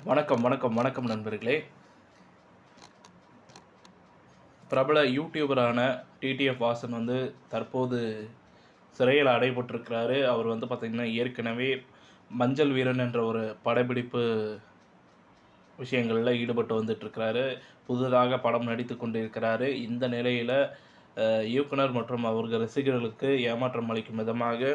வணக்கம் நண்பர்களே. பிரபல யூடியூபரான டிடிஎஃப் வாசன் வந்து தற்போது சிறையில் அடைபட்டிருக்கிறாரு. அவர் வந்து பார்த்திங்கன்னா ஏற்கனவே மஞ்சள் வீரன் என்ற ஒரு படப்பிடிப்பு விஷயங்களில் ஈடுபட்டு வந்துட்டுருக்கிறாரு. புதிதாக படம் நடித்து கொண்டிருக்கிறாரு. இந்த நிலையில் இயக்குனர் மற்றும் அவர்கள் ரசிகர்களுக்கு ஏமாற்றம் அளிக்கும் விதமாக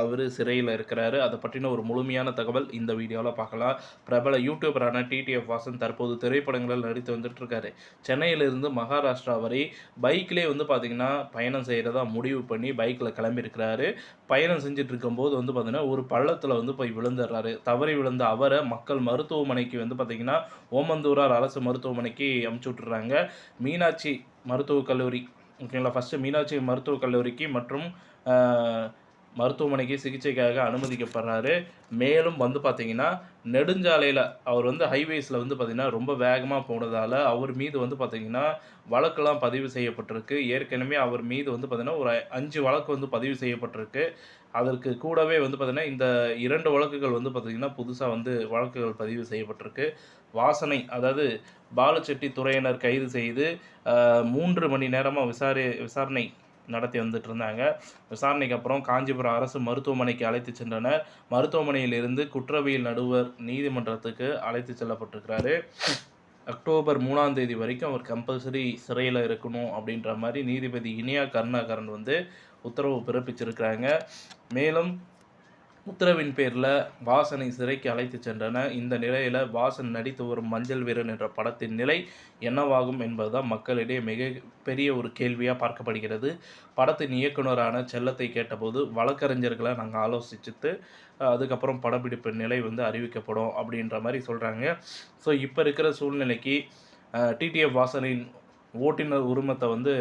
அவர் சிறையில் இருக்கிறாரு. அதை பற்றின ஒரு முழுமையான தகவல் இந்த வீடியோவில் பார்க்கலாம். பிரபல யூடியூபரான டிடிஎஃப் வாசன் தற்போது திரைப்படங்களில் நடித்து வந்துட்டுருக்காரு. சென்னையிலிருந்து மகாராஷ்டிரா வரை பைக்கிலே வந்து பார்த்திங்கன்னா பயணம் செய்கிறதா முடிவு பண்ணி பைக்கில் கிளம்பியிருக்கிறாரு. பயணம் செஞ்சுட்டு இருக்கும்போது வந்து பார்த்திங்கன்னா ஒரு பள்ளத்தில் வந்து போய் விழுந்துடுறாரு. தவறி விழுந்த அவரை மக்கள் மருத்துவமனைக்கு வந்து பார்த்திங்கன்னா ஓமந்தூரார் அரசு மருத்துவமனைக்கு அமுச்சு விட்டுறாங்க. மீனாட்சி மருத்துவக் கல்லூரி, ஓகேங்களா, ஃபஸ்ட்டு மீனாட்சி மருத்துவக் கல்லூரிக்கு மற்றும் மருத்துவமனைக்கு சிகிச்சைக்காக அனுமதிக்கப்படுறாரு. மேலும் வந்து பார்த்திங்கன்னா நெடுஞ்சாலையில் அவர் வந்து ஹைவேஸில் வந்து பார்த்திங்கன்னா ரொம்ப வேகமாக போனதால் அவர் மீது வந்து பார்த்திங்கன்னா வழக்கெல்லாம் பதிவு செய்யப்பட்டிருக்கு. ஏற்கனவே அவர் மீது வந்து பார்த்திங்கன்னா ஒரு 5 வழக்கு வந்து பதிவு செய்யப்பட்டிருக்கு. அதற்கு கூடவே வந்து பார்த்திங்கன்னா இந்த 2 வழக்குகள் வந்து பார்த்திங்கன்னா புதுசாக வந்து வழக்குகள் பதிவு செய்யப்பட்டிருக்கு. வாசனை, அதாவது பாலுச்செட்டி துறையினர் கைது செய்து 3 மணி நேரமாக விசாரணை நடத்தி வந்துட்டு இருந்தாங்க. விசாரணைக்கு அப்புறம் காஞ்சிபுரம் அரசு மருத்துவமனைக்கு அழைத்து சென்றனர். மருத்துவமனையிலிருந்து குற்றவியல் நடுவர் நீதிமன்றத்துக்கு அழைத்து செல்லப்பட்டிருக்கிறாரு. அக்டோபர் 3ஆம் தேதி வரைக்கும் அவர் கம்பல்சரி சிறையில் இருக்கணும் அப்படின்ற மாதிரி நீதிபதி இனியா கருணாகரன் வந்து உத்தரவு பிறப்பிச்சிருக்கிறாங்க. மேலும் உத்தரவின் பேரில் வாசனை சிறைக்கு அழைத்து சென்றனர். இந்த நிலையில் வாசன் நடித்து வரும் மஞ்சள் வீரன் என்ற படத்தின் நிலை என்னவாகும் என்பதுதான் மக்களிடையே மிகப்பெரிய ஒரு கேள்வியாக பார்க்கப்படுகிறது. படத்தின் இயக்குனரான செல்லத்தை கேட்டபோது வழக்கறிஞர்களை நாங்கள் ஆலோசிச்சுட்டு அதுக்கப்புறம் படப்பிடிப்பு நிலை வந்து அறிவிக்கப்படும் அப்படின்ற மாதிரி சொல்கிறாங்க. ஸோ இப்போ இருக்கிற சூழ்நிலைக்கு டிடிஎஃப் வாசனின் ஓட்டுநர் உரிமத்தை வந்து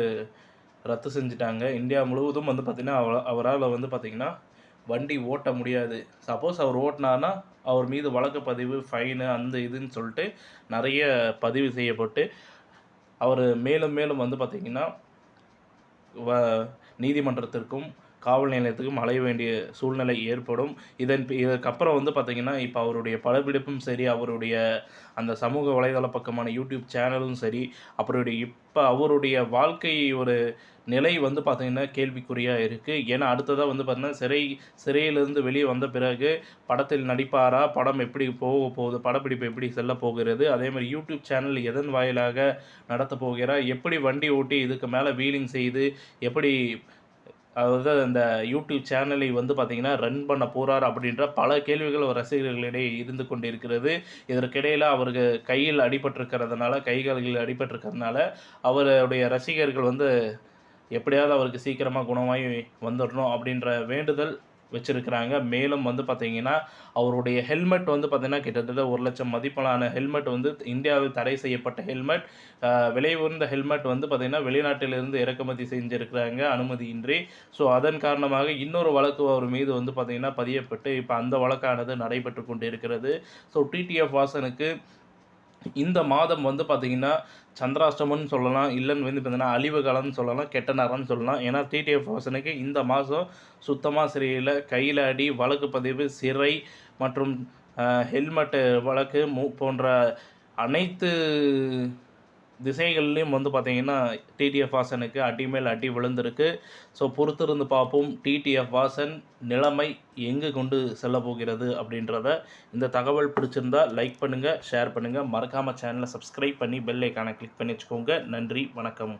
ரத்து செஞ்சுட்டாங்க. இந்தியா முழுவதும் வந்து பார்த்திங்கன்னா அவரால் வந்து பார்த்திங்கன்னா வண்டி ஓட்ட முடியாது. சப்போஸ் அவர் ஓட்டினார்னா அவர் மீது வழக்கு பதிவு, ஃபைனு, அந்த இதுன்னு சொல்லிட்டு நிறைய பதிவு செய்யப்பட்டு அவர் மேலும் வந்து பார்த்திங்கன்னா நீதிமன்றத்திற்கும் காவல் நிலையத்துக்கும் அலைய வேண்டிய சூழ்நிலை ஏற்படும். இதற்கப்புறம் வந்து பார்த்திங்கன்னா இப்போ அவருடைய படப்பிடிப்பும் சரி, அவருடைய அந்த சமூக வலைதள பக்கமான யூடியூப் சேனலும் சரி, இப்போ அவருடைய வாழ்க்கை ஒரு நிலை வந்து பார்த்திங்கன்னா கேள்விக்குறியாக இருக்குது. ஏன்னா அடுத்ததாக வந்து பார்த்திங்கன்னா சிறையிலிருந்து வெளியே வந்த பிறகு படத்தில் நடிப்பாரா, படம் எப்படி போக போகுது, படப்பிடிப்பு எப்படி செல்ல போகிறது, அதேமாதிரி யூடியூப் சேனல் எதன் வாயிலாக நடத்த போகிறார், எப்படி வண்டி ஓட்டி இதுக்கு மேலே வீலிங் செய்து எப்படி, அதாவது அந்த யூடியூப் சேனலை வந்து பார்த்திங்கன்னா ரன் பண்ண போகிறார் அப்படின்ற பல கேள்விகள் ரசிகர்களிடையே இருந்து கொண்டிருக்கிறது. இதற்கிடையில் அவருக்கு கையில் அடிபட்டிருக்கிறதுனால, கைகால்களில் அடிபட்டிருக்கிறதுனால அவருடைய ரசிகர்கள் வந்து எப்படியாவது அவருக்கு சீக்கிரமாக குணமாகி வந்துடணும் அப்படின்ற வேண்டுதல் வச்சுருக்கிறாங்க. மேலும் வந்து பார்த்திங்கன்னா அவருடைய ஹெல்மெட் வந்து பார்த்திங்கன்னா கிட்டத்தட்ட 1 லட்சம் மதிப்பிலான ஹெல்மெட் வந்து இந்தியாவில் தடை செய்யப்பட்ட ஹெல்மெட், விலை உயர்ந்த ஹெல்மெட் வந்து பார்த்திங்கன்னா வெளிநாட்டிலிருந்து இறக்குமதி செஞ்சுருக்கிறாங்க அனுமதியின்றி. ஸோ அதன் காரணமாக இன்னொரு வழக்கு அவர் மீது வந்து பார்த்திங்கன்னா பதியப்பட்டு இப்போ அந்த வழக்கானது நடைபெற்று கொண்டு இருக்கிறது. ஸோ டிடிஎஃப் வாசனுக்கு இந்த மாதம் வந்து பார்த்திங்கன்னா சந்திராஷ்டமம்னு சொல்லலாம், இல்லைன்னு வந்து பார்த்திங்கன்னா அழிவு காலம்னு சொல்லலாம், கெட்ட நேரம்னு சொல்லலாம். ஏன்னா டிடிஎஃப் வாசனுக்கு இந்த மாதம் சுத்தமாக சரியில்லை. கையில் அடி, வழக்கு பதிவு, சிறை மற்றும் ஹெல்மெட்டு வழக்கு போன்ற அனைத்து திசைகள்லேயும் வந்து பார்த்திங்கன்னா டிடிஎஃப் வாசனுக்கு அடி மேல் அடி விழுந்திருக்கு. ஸோ பொறுத்திருந்து பார்ப்போம் டிடிஎஃப் வாசன் நிலைமை எங்கே கொண்டு செல்ல போகிறது அப்படின்றத. இந்த தகவல் பிடிச்சிருந்தால் லைக் பண்ணுங்கள், ஷேர் பண்ணுங்கள், மறக்காமல் சேனலை சப்ஸ்கிரைப் பண்ணி பெல் ஐக்கானை கிளிக் பண்ணி வச்சுக்கோங்க. நன்றி, வணக்கம்.